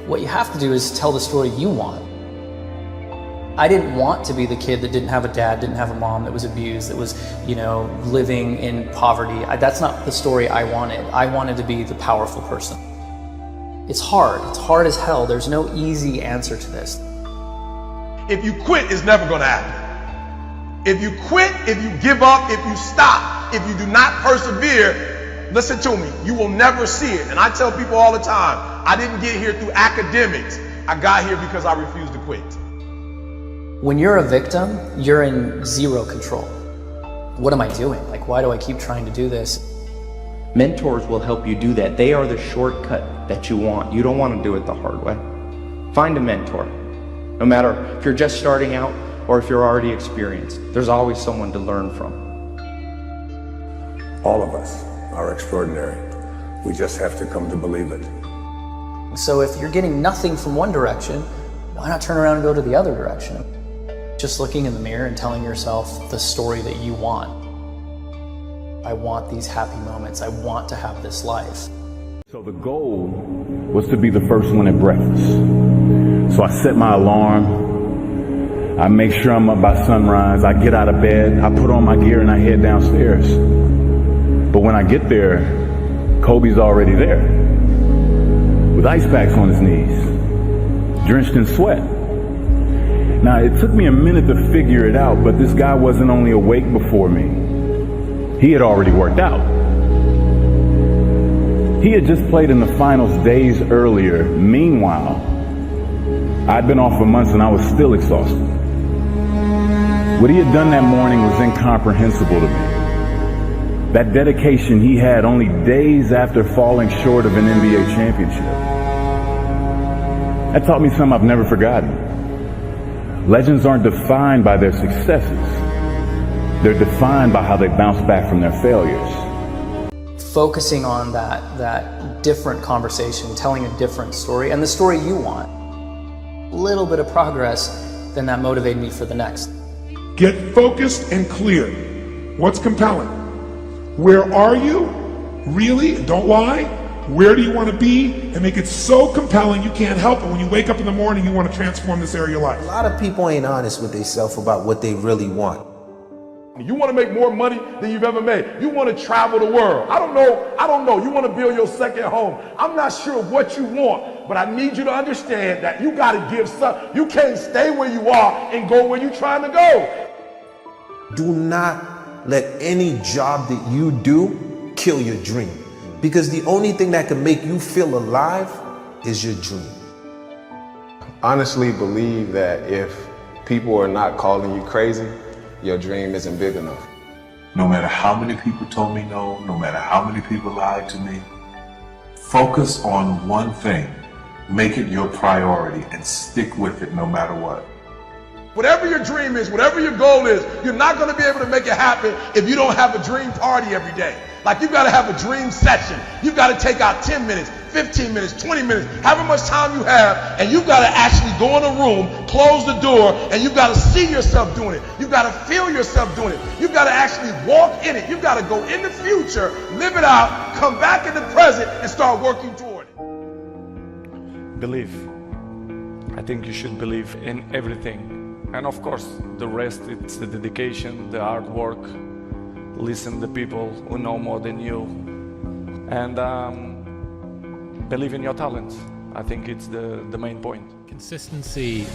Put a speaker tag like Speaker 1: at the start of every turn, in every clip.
Speaker 1: What you have to do is tell the story you want. I didn't want to be the kid that didn't have a dad, didn't have a mom, that was abused, that was, living in poverty. That's not the story I wanted. I wanted to be the powerful person. It's hard as hell. There's no easy answer to this.
Speaker 2: If you quit, it's never gonna happen. If you quit, if you give up, if you stop, if you do not persevere, listen to me, you will never see it. And I tell people all the time, I didn't get here through academics. I got here because I refused to quit.
Speaker 1: When you're a victim, you're in zero control. What am I doing? Why do I keep trying to do this?
Speaker 3: Mentors will help you do that. They are the shortcut that you want. You don't want to do it the hard way. Find a mentor. No matter if you're just starting out or if you're already experienced, there's always someone to learn from.
Speaker 4: All of us are extraordinary. We just have to come to believe it.
Speaker 1: So if you're getting nothing from one direction, why not turn around and go to the other direction? Just looking in the mirror and telling yourself the story that you want. I want these happy moments. I want to have this life.
Speaker 5: So the goal was to be the first one at breakfast. So I set my alarm. I make sure I'm up by sunrise. I get out of bed. I put on my gear and I head downstairs. But when I get there, Kobe's already there with ice packs on his knees, drenched in sweat. Now, it took me a minute to figure it out, but this guy wasn't only awake before me. He had already worked out. He had just played in the finals days earlier. Meanwhile, I'd been off for months and I was still exhausted. What he had done that morning was incomprehensible to me. That dedication he had only days after falling short of an NBA championship. That taught me something I've never forgotten. Legends aren't defined by their successes. They're defined by how they bounce back from their failures.
Speaker 1: Focusing on that different conversation, telling a different story, and the story you want. A little bit of progress, then that motivated me for the next.
Speaker 6: Get focused and clear. What's compelling? Where are you? Really? Don't lie. Where do you want to be? And make it so compelling you can't help it. When you wake up in the morning, you want to transform this area of your life.
Speaker 7: A lot of people ain't honest with themselves about what they really want.
Speaker 2: You want to make more money than you've ever made. You want to travel the world. I don't know. You want to build your second home. I'm not sure what you want, but I need you to understand that you got to give some. You can't stay where you are and go where you're trying to go.
Speaker 7: Do not let any job that you do kill your dream. Because the only thing that can make you feel alive is your dream.
Speaker 8: Honestly believe that if people are not calling you crazy, your dream isn't big enough.
Speaker 9: No matter how many people told me no, no matter how many people lied to me, focus on one thing. Make it your priority and stick with it no matter what.
Speaker 2: Whatever your dream is, whatever your goal is, you're not going to be able to make it happen if you don't have a dream party every day. You've got to have a dream session. You've got to take out 10 minutes, 15 minutes, 20 minutes, however much time you have, and you've got to actually go in a room, close the door, and you've got to see yourself doing it. You've got to feel yourself doing it. You've got to actually walk in it. You've got to go in the future, live it out, come back in the present, and start working toward it.
Speaker 10: Believe. I think you should believe in everything. And of course, the rest, it's the dedication, the hard work. Listen to people who know more than you. And believe in your talents. I think it's the main point.
Speaker 11: Consistency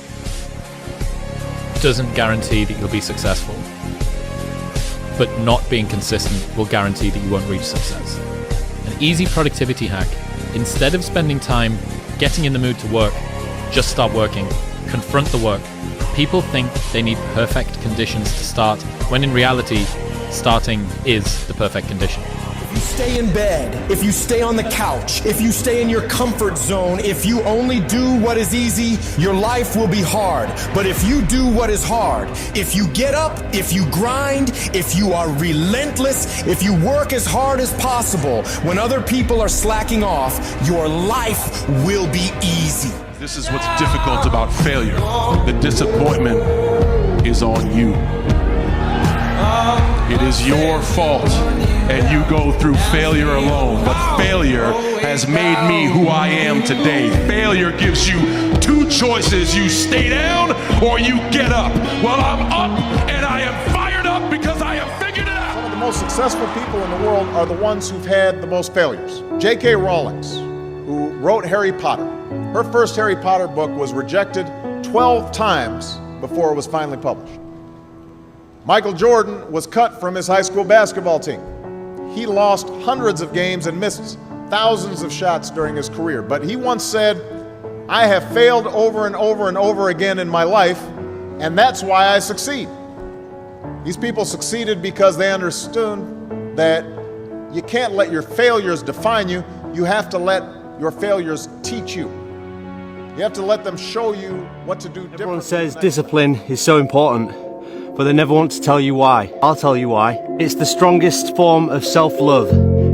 Speaker 11: doesn't guarantee that you'll be successful. But not being consistent will guarantee that you won't reach success. An easy productivity hack. Instead of spending time getting in the mood to work, just start working. Confront the work. People think they need perfect conditions to start, when in reality, starting is the perfect condition.
Speaker 12: If you stay in bed, if you stay on the couch, if you stay in your comfort zone, if you only do what is easy, your life will be hard. But if you do what is hard, if you get up, if you grind, if you are relentless, if you work as hard as possible, when other people are slacking off, your life will be easy.
Speaker 9: This is what's difficult about failure. The disappointment is on you. It is your fault.
Speaker 13: and you go through failure alone. But failure has made me who I am today. Failure gives you two choices. You stay down or you get up. Well, I'm up and I am fired up because I have figured it out.
Speaker 14: Some of the most successful people in the world are the ones who've had the most failures. J.K. Rowling, who wrote Harry Potter, her first Harry Potter book was rejected 12 times before it was finally published. Michael Jordan was cut from his high school basketball team. He lost hundreds of games and missed thousands of shots during his career. But he once said, "I have failed over and over and over again in my life, and that's why I succeed." These people succeeded because they understood that you can't let your failures define you. You have to let your failures teach you. You have to let them show you what to do differently.
Speaker 15: Everyone says discipline is so important, but they never want to tell you why. I'll tell you why. It's the strongest form of self-love.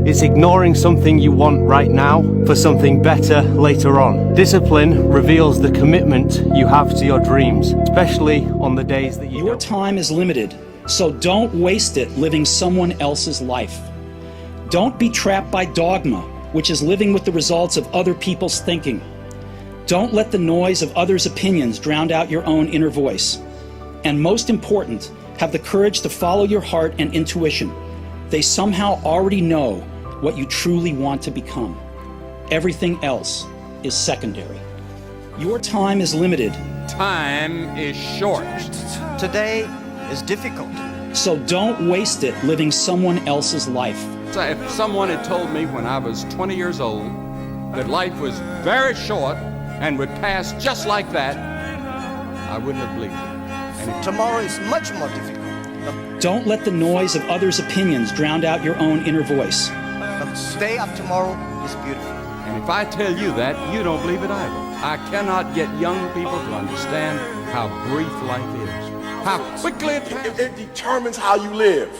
Speaker 15: It's ignoring something you want right now for something better later on. Discipline reveals the commitment you have to your dreams, especially on the days that you
Speaker 16: Your time is limited, so don't waste it living someone else's life. Don't be trapped by dogma, which is living with the results of other people's thinking. Don't let the noise of others' opinions drown out your own inner voice. And most important, have the courage to follow your heart and intuition. They somehow already know what you truly want to become. Everything else is secondary. Your time is limited.
Speaker 17: Time is short.
Speaker 16: Today is difficult. So don't waste it living someone else's life.
Speaker 17: So if someone had told me when I was 20 years old that life was very short and would pass just like that, I wouldn't have believed it. And
Speaker 16: tomorrow is much more difficult. Don't let the noise of others' opinions drown out your own inner voice. The day of tomorrow is beautiful.
Speaker 17: And if I tell you that, you don't believe it either. I cannot get young people to understand how brief life is. How quickly it
Speaker 2: determines how you live.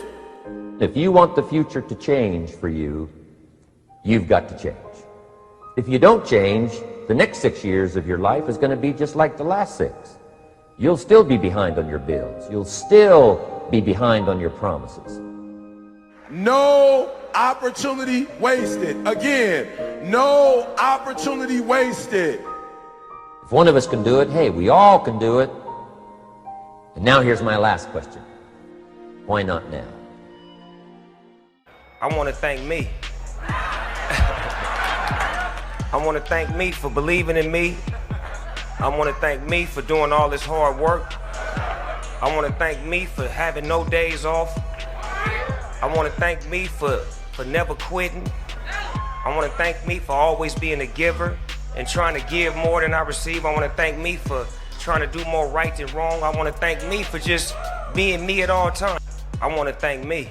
Speaker 18: If you want the future to change for you, you've got to change. If you don't change, the next 6 years of your life is going to be just like the last 6. You'll still be behind on your bills. You'll still be behind on your promises.
Speaker 2: No opportunity wasted. Again, no opportunity wasted.
Speaker 18: If one of us can do it, hey, we all can do it. And now here's my last question. Why not now?
Speaker 19: I want to thank me. I want to thank me for believing in me. I want to thank me for doing all this hard work. I want to thank me for having no days off. I want to thank me for never quitting. I want to thank me for always being a giver and trying to give more than I receive. I want to thank me for trying to do more right than wrong. I want to thank me for just being me at all times. I want to thank me.